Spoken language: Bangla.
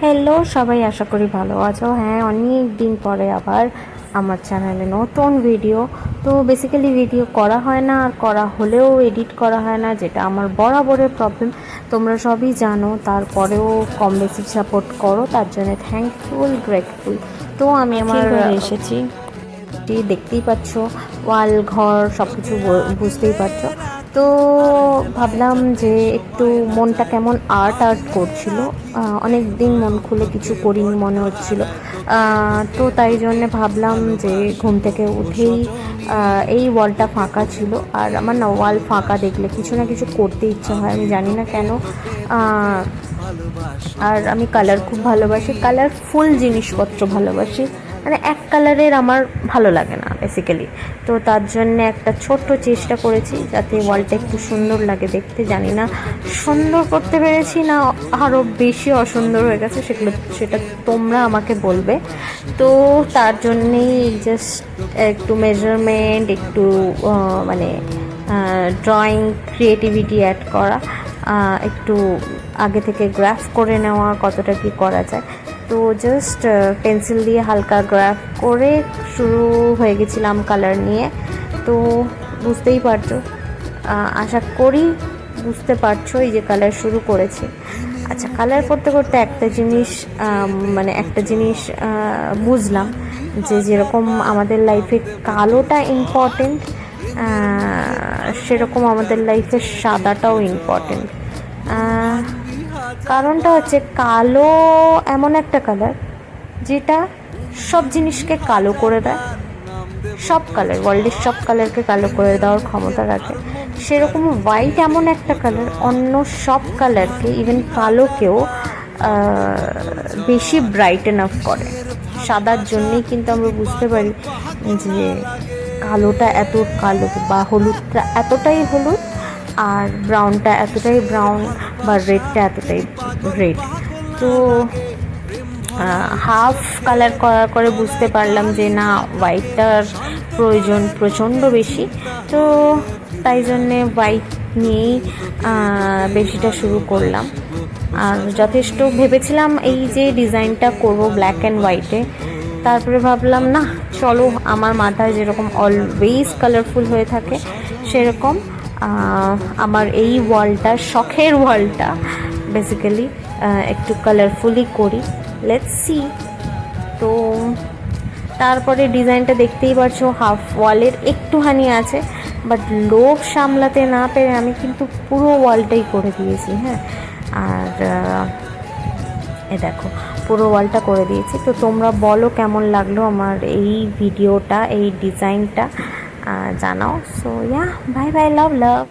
হ্যালো সবাই, আশা করি ভালো আছো। হ্যাঁ, অনেক দিন পরে আবার আমার চ্যানেলে নতুন ভিডিও। তো বেসিক্যালি ভিডিও করা হয় না, আর করা হলেও এডিট করা হয় না, যেটা আমার বরাবরের প্রবলেম। তোমরা সবই জানো, তারপরেও কম বেশি সাপোর্ট করো, তার জন্য থ্যাঙ্কফুল, গ্রেটফুল। তো আমি আমার এসেছি, দেখতেই পাচ্ছ, ওয়াল ঘর সব কিছু বুঝতেই পারছো। তো ভাবলাম যে একটু মনটা কেমন আর্ট করছিল, অনেক দিন মন খুলে কিছু করিনি মনে হচ্ছিল। তো তাই জন্যে ভাবলাম যে ঘুম থেকে উঠেই এই ওয়ালটা ফাঁকা ছিল, আর আমার না ওয়াল ফাঁকা দেখলে কিছু না কিছু করতে ইচ্ছা হয়, আমি জানি না কেন। আর আমি কালার খুব ভালোবাসি, কালারফুল জিনিসপত্র ভালোবাসি, মানে এক কালারের আমার ভালো লাগে না বেসিক্যালি। তো তার জন্য একটা ছোট্ট চেষ্টা করেছি যাতে ওয়ালটা একটু সুন্দর লাগে দেখতে। জানি না সুন্দর করতে পেরেছি না আরও বেশি অসুন্দর হয়ে গেছে, সেটা তোমরা আমাকে বলবে। তো তার জন্যেই জাস্ট একটু মেজারমেন্ট, একটু মানে ড্রয়িং ক্রিয়েটিভিটি অ্যাড করা, একটু আগে থেকে গ্রাফ করে নেওয়া কতটা কী করা যায়। তো জাস্ট পেন্সিল দিয়ে হালকা গ্রাফ করে শুরু হয়ে গেছিলাম কালার নিয়ে। তো বুঝতেই পারছো, আশা করি বুঝতে পারছো এই যে কালার শুরু করেছি। আচ্ছা, কালার করতে করতে একটা জিনিস বুঝলাম যে যেরকম আমাদের লাইফে কালোটা ইম্পর্টেন্ট, সেরকম আমাদের লাইফে সাদাটাও ইম্পর্টেন্ট। কারণটা হচ্ছে, কালো এমন একটা কালার যেটা সব জিনিসকে কালো করে দেয়। সব কালার, ওয়ার্ল্ডের সব কালারকে কালো করে দেওয়ার ক্ষমতা রাখে। সেরকম হোয়াইট এমন একটা কালার অন্য সব কালারকে, ইভেন কালোকেও বেশি ব্রাইটেন আপ করে। সাদার জন্যেই কিন্তু আমরা বুঝতে পারি যে কালোটা এত কালো, বা হলুদটা এতটাই হলুদ, আর ব্রাউনটা এতটাই ব্রাউন, বা রেডটা এতটাই রেড। তো হাফ কালার করার করে বুঝতে পারলাম যে না, হোয়াইটটার প্রয়োজন প্রচণ্ড বেশি। তো তাই জন্যে হোয়াইট নিয়েই বেশিটা শুরু করলাম। আর যথেষ্ট ভেবেছিলাম এই যে ডিজাইনটা করব ব্ল্যাক অ্যান্ড হোয়াইটে, তারপরে ভাবলাম না, চলো, আমার মাথায় যেরকম অলওয়েজ কালারফুল হয়ে থাকে সেরকম আমার এই ওয়ালটা, শখের ওয়ালটা বেসিক্যালি একটু কালারফুলি করি। Let's see. তো তারপরে ডিজাইনটা দেখতেই পারছো, হাফ ওয়ালের একটুখানি আছে, বাট লোভ সামলাতে না পেরে আমি কিন্তু পুরো ওয়ালটাই করে দিয়েছি। হ্যাঁ, আর এ দেখো, পুরো ওয়ালটা করে দিয়েছি। তো তোমরা বলো কেমন লাগলো আমার এই ভিডিওটা, এই ডিজাইনটা, জানাও। সো ইয়া, বাই বাই, লাভ লাভ।